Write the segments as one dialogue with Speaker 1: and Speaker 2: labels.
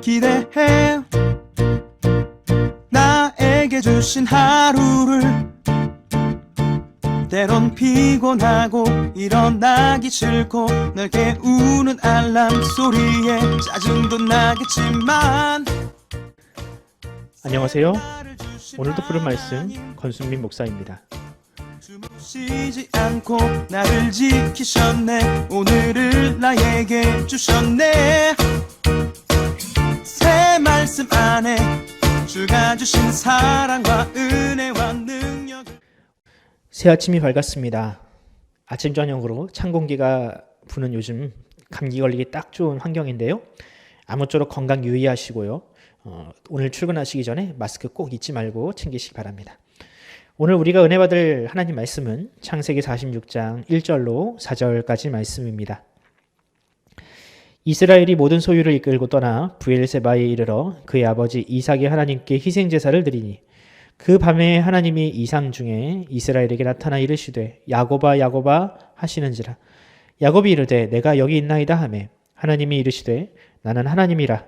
Speaker 1: 기대해. 나에게 주신 하루를 때론 피곤하고 일어나기 싫고 널 깨우는 알람 소리에 짜증도 나겠지만
Speaker 2: 안녕하세요. 오늘도 부른 말씀 권순민 목사입니다.
Speaker 1: 쉬지 않고 나를 지키셨네. 오늘을 나에게 주셨네. 새 말씀 안에 주가 주신 사랑과 은혜와 능력.
Speaker 2: 새 아침이 밝았습니다. 아침 저녁으로 찬 공기가 부는 요즘 감기 걸리기 딱 좋은 환경인데요. 아무쪼록 건강 유의하시고요. 오늘 출근하시기 전에 마스크 꼭 잊지 말고 챙기시기 바랍니다. 오늘 우리가 은혜 받을 하나님 말씀은 창세기 46장 1절로 4절까지 말씀입니다. 이스라엘이 모든 소유를 이끌고 떠나 브엘세바에 이르러 그의 아버지 이삭이 하나님께 희생제사를 드리니 그 밤에 하나님이 이상 중에 이스라엘에게 나타나 이르시되 야곱아 야곱아 하시는지라. 야곱이 이르되 내가 여기 있나이다 하매 하나님이 이르시되 나는 하나님이라.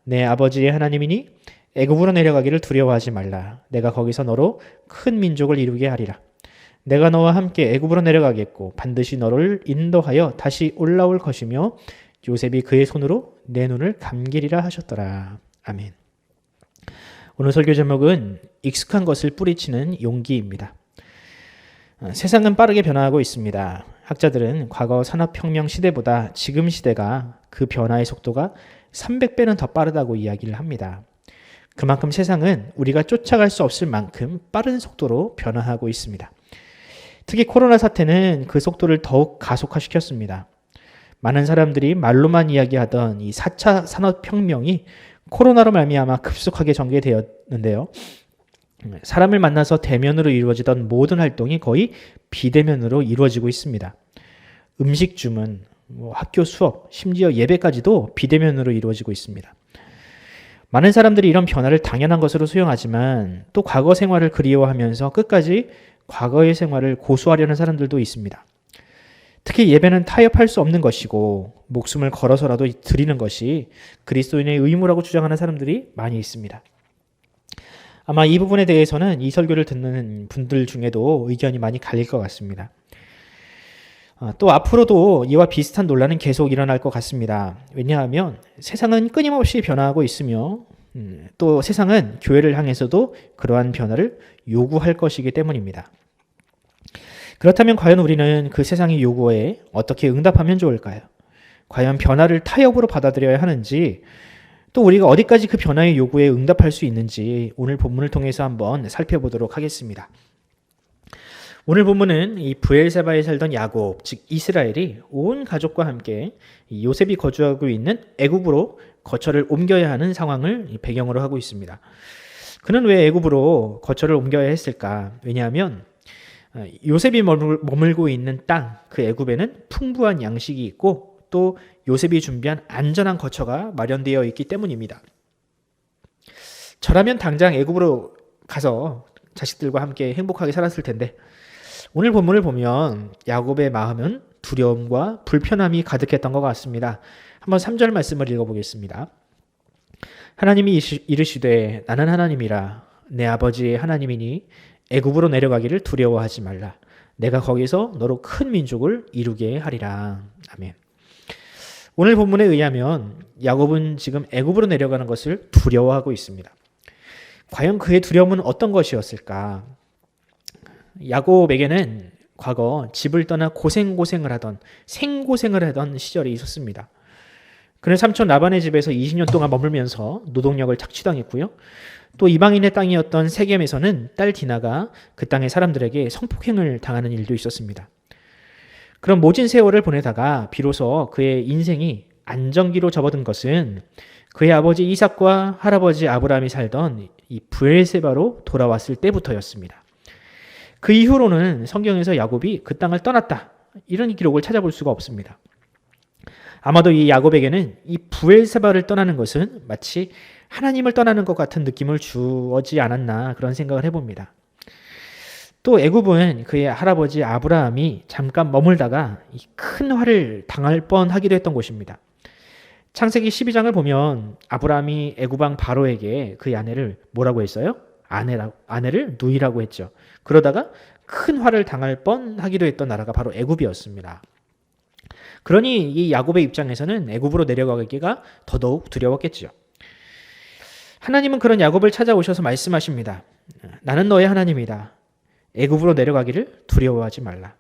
Speaker 2: 내 아버지의 하나님이니 애굽으로 내려가기를 두려워하지 말라. 내가 거기서 너로 큰 민족을 이루게 하리라. 내가 너와 함께 애굽으로 내려가겠고 반드시 너를 인도하여 다시 올라올 것이며 요셉이 그의 손으로 내 눈을 감기리라 하셨더라. 아멘. 오늘 설교 제목은 익숙한 것을 뿌리치는 용기입니다. 세상은 빠르게 변화하고 있습니다. 학자들은 과거 산업혁명 시대보다 지금 시대가 그 변화의 속도가 300배는 더 빠르다고 이야기를 합니다. 그만큼 세상은 우리가 쫓아갈 수 없을 만큼 빠른 속도로 변화하고 있습니다. 특히 코로나 사태는 그 속도를 더욱 가속화시켰습니다. 많은 사람들이 말로만 이야기하던 이 4차 산업혁명이 코로나로 말미암아 급속하게 전개되었는데요. 사람을 만나서 대면으로 이루어지던 모든 활동이 거의 비대면으로 이루어지고 있습니다. 음식 주문, 학교 수업, 심지어 예배까지도 비대면으로 이루어지고 있습니다. 많은 사람들이 이런 변화를 당연한 것으로 수용하지만 또 과거 생활을 그리워하면서 끝까지 과거의 생활을 고수하려는 사람들도 있습니다. 특히 예배는 타협할 수 없는 것이고 목숨을 걸어서라도 드리는 것이 그리스도인의 의무라고 주장하는 사람들이 많이 있습니다. 아마 이 부분에 대해서는 이 설교를 듣는 분들 중에도 의견이 많이 갈릴 것 같습니다. 또 앞으로도 이와 비슷한 논란은 계속 일어날 것 같습니다. 왜냐하면 세상은 끊임없이 변화하고 있으며 또 세상은 교회를 향해서도 그러한 변화를 요구할 것이기 때문입니다. 그렇다면 과연 우리는 그 세상의 요구에 어떻게 응답하면 좋을까요? 과연 변화를 타협으로 받아들여야 하는지 또 우리가 어디까지 그 변화의 요구에 응답할 수 있는지 오늘 본문을 통해서 한번 살펴보도록 하겠습니다. 오늘 본문은 이 브엘세바에 살던 야곱, 즉 이스라엘이 온 가족과 함께 요셉이 거주하고 있는 애굽으로 거처를 옮겨야 하는 상황을 배경으로 하고 있습니다. 그는 왜 애굽으로 거처를 옮겨야 했을까? 왜냐하면 요셉이 머물고 있는 땅, 그 애굽에는 풍부한 양식이 있고 또 요셉이 준비한 안전한 거처가 마련되어 있기 때문입니다. 저라면 당장 애굽으로 가서 자식들과 함께 행복하게 살았을 텐데 오늘 본문을 보면 야곱의 마음은 두려움과 불편함이 가득했던 것 같습니다. 한번 3절 말씀을 읽어보겠습니다. 하나님이 이르시되 나는 하나님이라. 내 아버지의 하나님이니 애굽으로 내려가기를 두려워하지 말라. 내가 거기서 너로 큰 민족을 이루게 하리라. 아멘. 오늘 본문에 의하면 야곱은 지금 애굽으로 내려가는 것을 두려워하고 있습니다. 과연 그의 두려움은 어떤 것이었을까? 야곱에게는 과거 집을 떠나 생고생을 하던 시절이 있었습니다. 그는 삼촌 라반의 집에서 20년 동안 머물면서 노동력을 착취당했고요. 또 이방인의 땅이었던 세겜에서는 딸 디나가 그 땅의 사람들에게 성폭행을 당하는 일도 있었습니다. 그런 모진 세월을 보내다가 비로소 그의 인생이 안정기로 접어든 것은 그의 아버지 이삭과 할아버지 아브라함이 살던 이 브엘세바로 돌아왔을 때부터였습니다. 그 이후로는 성경에서 야곱이 그 땅을 떠났다, 이런 기록을 찾아볼 수가 없습니다. 아마도 이 야곱에게는 이 브엘세바를 떠나는 것은 마치 하나님을 떠나는 것 같은 느낌을 주어지 않았나, 그런 생각을 해봅니다. 또 애굽은 그의 할아버지 아브라함이 잠깐 머물다가 큰 화를 당할 뻔하기도 했던 곳입니다. 창세기 12장을 보면 아브라함이 애굽 왕 바로에게 그의 아내를 뭐라고 했어요? 아내를 누이라고 했죠. 그러다가 큰 화를 당할 뻔하기도 했던 나라가 바로 애굽이었습니다. 그러니 이 야곱의 입장에서는 애굽으로 내려가기가 더더욱 두려웠겠죠. 하나님은 그런 야곱을 찾아오셔서 말씀하십니다. 나는 너의 하나님이다. 애굽으로 내려가기를 두려워하지 말라.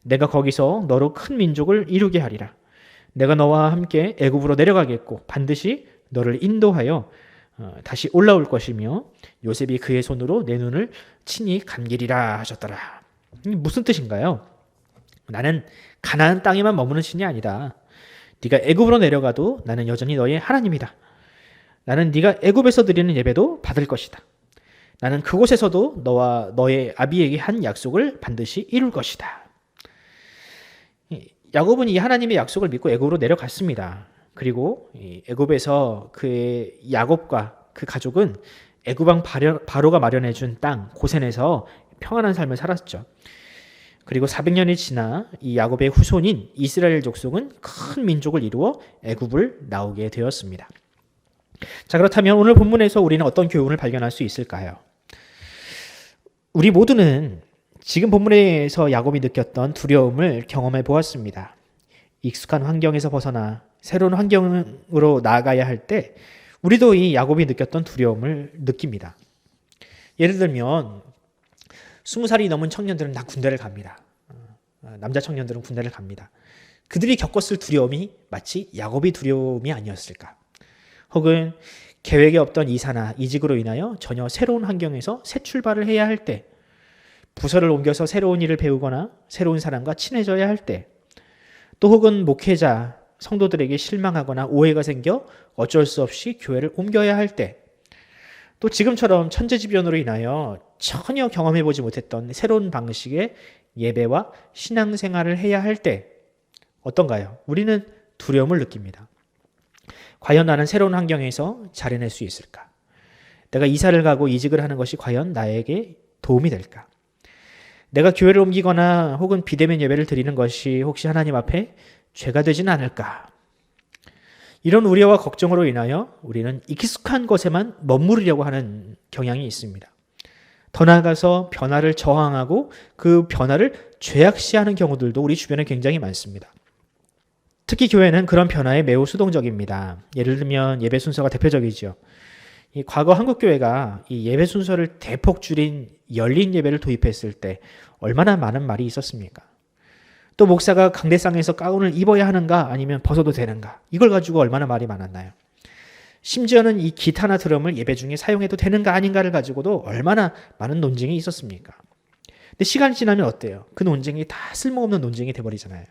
Speaker 2: 내가 거기서 너로 큰 민족을 이루게 하리라. 내가 너와 함께 애굽으로 내려가겠고 반드시 너를 인도하여 다시 올라올 것이며 요셉이 그의 손으로 내 눈을 친히 감기리라 하셨더라. 무슨 뜻인가요? 나는 가나안 땅에만 머무는 신이 아니다. 네가 애굽으로 내려가도 나는 여전히 너의 하나님이다. 나는 네가 애굽에서 드리는 예배도 받을 것이다. 나는 그곳에서도 너와 너의 아비에게 한 약속을 반드시 이룰 것이다. 야곱은 이 하나님의 약속을 믿고 애굽으로 내려갔습니다. 그리고 애굽에서 그의 야곱과 그 가족은 애굽 왕 바로가 마련해 준 땅 고센에서 평안한 삶을 살았죠. 그리고 400년이 지나 이 야곱의 후손인 이스라엘 족속은 큰 민족을 이루어 애굽을 나오게 되었습니다. 자, 그렇다면 오늘 본문에서 우리는 어떤 교훈을 발견할 수 있을까요? 우리 모두는 지금 본문에서 야곱이 느꼈던 두려움을 경험해 보았습니다. 익숙한 환경에서 벗어나 새로운 환경으로 나아가야 할 때 우리도 이 야곱이 느꼈던 두려움을 느낍니다. 예를 들면 20살이 넘은 청년들은 다 군대를 갑니다. 남자 청년들은 군대를 갑니다. 그들이 겪었을 두려움이 마치 야곱의 두려움이 아니었을까? 혹은 계획에 없던 이사나 이직으로 인하여 전혀 새로운 환경에서 새 출발을 해야 할 때, 부서를 옮겨서 새로운 일을 배우거나 새로운 사람과 친해져야 할 때, 또 혹은 목회자, 성도들에게 실망하거나 오해가 생겨 어쩔 수 없이 교회를 옮겨야 할 때, 또 지금처럼 천재지변으로 인하여 전혀 경험해보지 못했던 새로운 방식의 예배와 신앙생활을 해야 할 때 어떤가요? 우리는 두려움을 느낍니다. 과연 나는 새로운 환경에서 잘해낼 수 있을까? 내가 이사를 가고 이직을 하는 것이 과연 나에게 도움이 될까? 내가 교회를 옮기거나 혹은 비대면 예배를 드리는 것이 혹시 하나님 앞에 죄가 되지는 않을까? 이런 우려와 걱정으로 인하여 우리는 익숙한 것에만 머무르려고 하는 경향이 있습니다. 더 나아가서 변화를 저항하고 그 변화를 죄악시하는 경우들도 우리 주변에 굉장히 많습니다. 특히 교회는 그런 변화에 매우 수동적입니다. 예를 들면 예배 순서가 대표적이죠. 이 과거 한국교회가 이 예배 순서를 대폭 줄인 열린 예배를 도입했을 때 얼마나 많은 말이 있었습니까? 또 목사가 강대상에서 가운을 입어야 하는가 아니면 벗어도 되는가, 이걸 가지고 얼마나 말이 많았나요? 심지어는 이 기타나 드럼을 예배 중에 사용해도 되는가 아닌가를 가지고도 얼마나 많은 논쟁이 있었습니까? 근데 시간이 지나면 어때요? 그 논쟁이 다 쓸모없는 논쟁이 돼버리잖아요.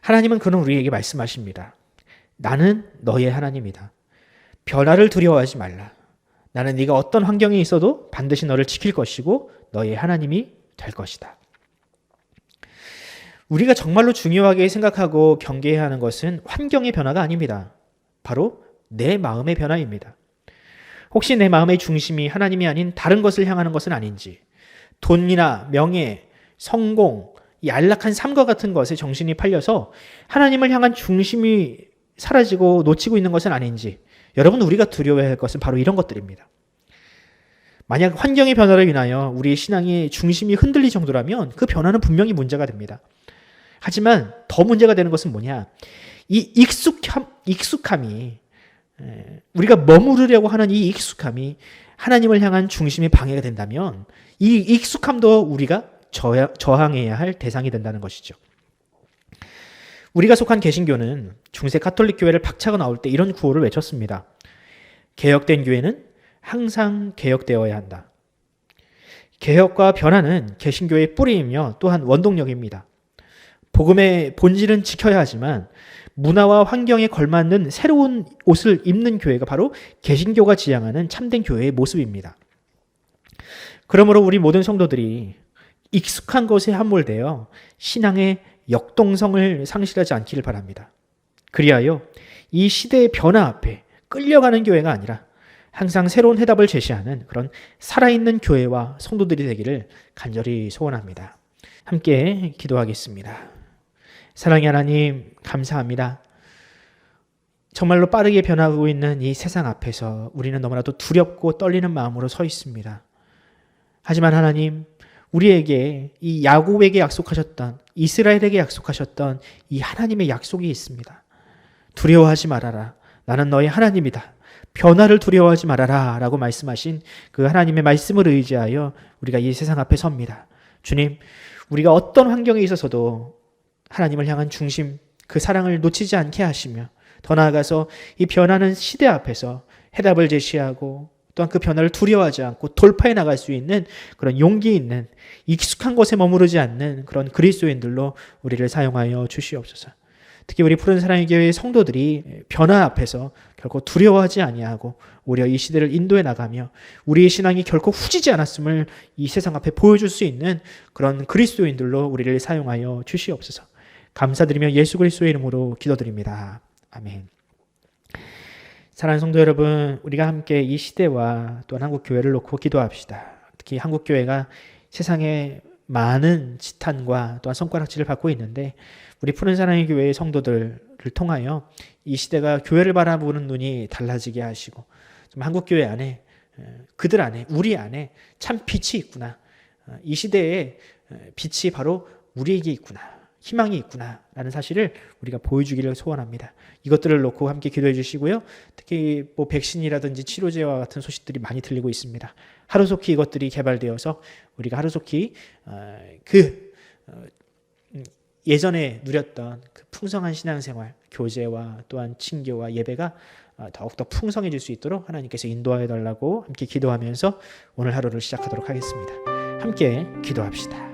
Speaker 2: 하나님은 그는 우리에게 말씀하십니다. 나는 너의 하나님이다. 변화를 두려워하지 말라. 나는 네가 어떤 환경에 있어도 반드시 너를 지킬 것이고 너의 하나님이 될 것이다. 우리가 정말로 중요하게 생각하고 경계해야 하는 것은 환경의 변화가 아닙니다. 바로 내 마음의 변화입니다. 혹시 내 마음의 중심이 하나님이 아닌 다른 것을 향하는 것은 아닌지, 돈이나 명예, 성공, 이 안락한 삶과 같은 것에 정신이 팔려서 하나님을 향한 중심이 사라지고 놓치고 있는 것은 아닌지, 여러분, 우리가 두려워해야 할 것은 바로 이런 것들입니다. 만약 환경의 변화로 인하여 우리의 신앙의 중심이 흔들릴 정도라면 그 변화는 분명히 문제가 됩니다. 하지만 더 문제가 되는 것은 뭐냐? 이 익숙함이, 우리가 머무르려고 하는 이 익숙함이 하나님을 향한 중심의 방해가 된다면 이 익숙함도 우리가 저항해야 할 대상이 된다는 것이죠. 우리가 속한 개신교는 중세 가톨릭 교회를 박차고 나올 때 이런 구호를 외쳤습니다. 개혁된 교회는 항상 개혁되어야 한다. 개혁과 변화는 개신교의 뿌리이며 또한 원동력입니다. 복음의 본질은 지켜야 하지만 문화와 환경에 걸맞는 새로운 옷을 입는 교회가 바로 개신교가 지향하는 참된 교회의 모습입니다. 그러므로 우리 모든 성도들이 익숙한 것에 함몰되어 신앙의 역동성을 상실하지 않기를 바랍니다. 그리하여 이 시대의 변화 앞에 끌려가는 교회가 아니라 항상 새로운 해답을 제시하는 그런 살아있는 교회와 성도들이 되기를 간절히 소원합니다. 함께 기도하겠습니다. 사랑의 하나님, 감사합니다. 정말로 빠르게 변하고 있는 이 세상 앞에서 우리는 너무나도 두렵고 떨리는 마음으로 서 있습니다. 하지만 하나님, 우리에게 이 야곱에게 약속하셨던, 이스라엘에게 약속하셨던 이 하나님의 약속이 있습니다. 두려워하지 말아라. 나는 너의 하나님이다. 변화를 두려워하지 말아라 라고 말씀하신 그 하나님의 말씀을 의지하여 우리가 이 세상 앞에 섭니다. 주님, 우리가 어떤 환경에 있어서도 하나님을 향한 중심, 그 사랑을 놓치지 않게 하시며 더 나아가서 이 변하는 시대 앞에서 해답을 제시하고 또한 그 변화를 두려워하지 않고 돌파해 나갈 수 있는 그런 용기 있는, 익숙한 곳에 머무르지 않는 그런 그리스도인들로 우리를 사용하여 주시옵소서. 특히 우리 푸른 사랑의 교회의 성도들이 변화 앞에서 결코 두려워하지 아니하고 오히려 이 시대를 인도해 나가며 우리의 신앙이 결코 후지지 않았음을 이 세상 앞에 보여줄 수 있는 그런 그리스도인들로 우리를 사용하여 주시옵소서. 감사드리며 예수 그리스도의 이름으로 기도드립니다. 아멘. 사랑하는 성도 여러분, 우리가 함께 이 시대와 또한 한국 교회를 놓고 기도합시다. 특히 한국 교회가 세상에 많은 지탄과 또한 손가락질을 받고 있는데 우리 푸른 사랑의 교회의 성도들을 통하여 이 시대가 교회를 바라보는 눈이 달라지게 하시고 좀 한국 교회 안에, 그들 안에, 우리 안에 참 빛이 있구나. 이 시대에 빛이 바로 우리에게 있구나. 희망이 있구나 라는 사실을 우리가 보여주기를 소원합니다. 이것들을 놓고 함께 기도해 주시고요. 특히 백신이라든지 치료제와 같은 소식들이 많이 들리고 있습니다. 하루속히 이것들이 개발되어서 우리가 하루속히 예전에 누렸던 그 풍성한 신앙생활, 교제와 또한 친교와 예배가 더욱더 풍성해질 수 있도록 하나님께서 인도하여 달라고 함께 기도하면서 오늘 하루를 시작하도록 하겠습니다. 함께 기도합시다.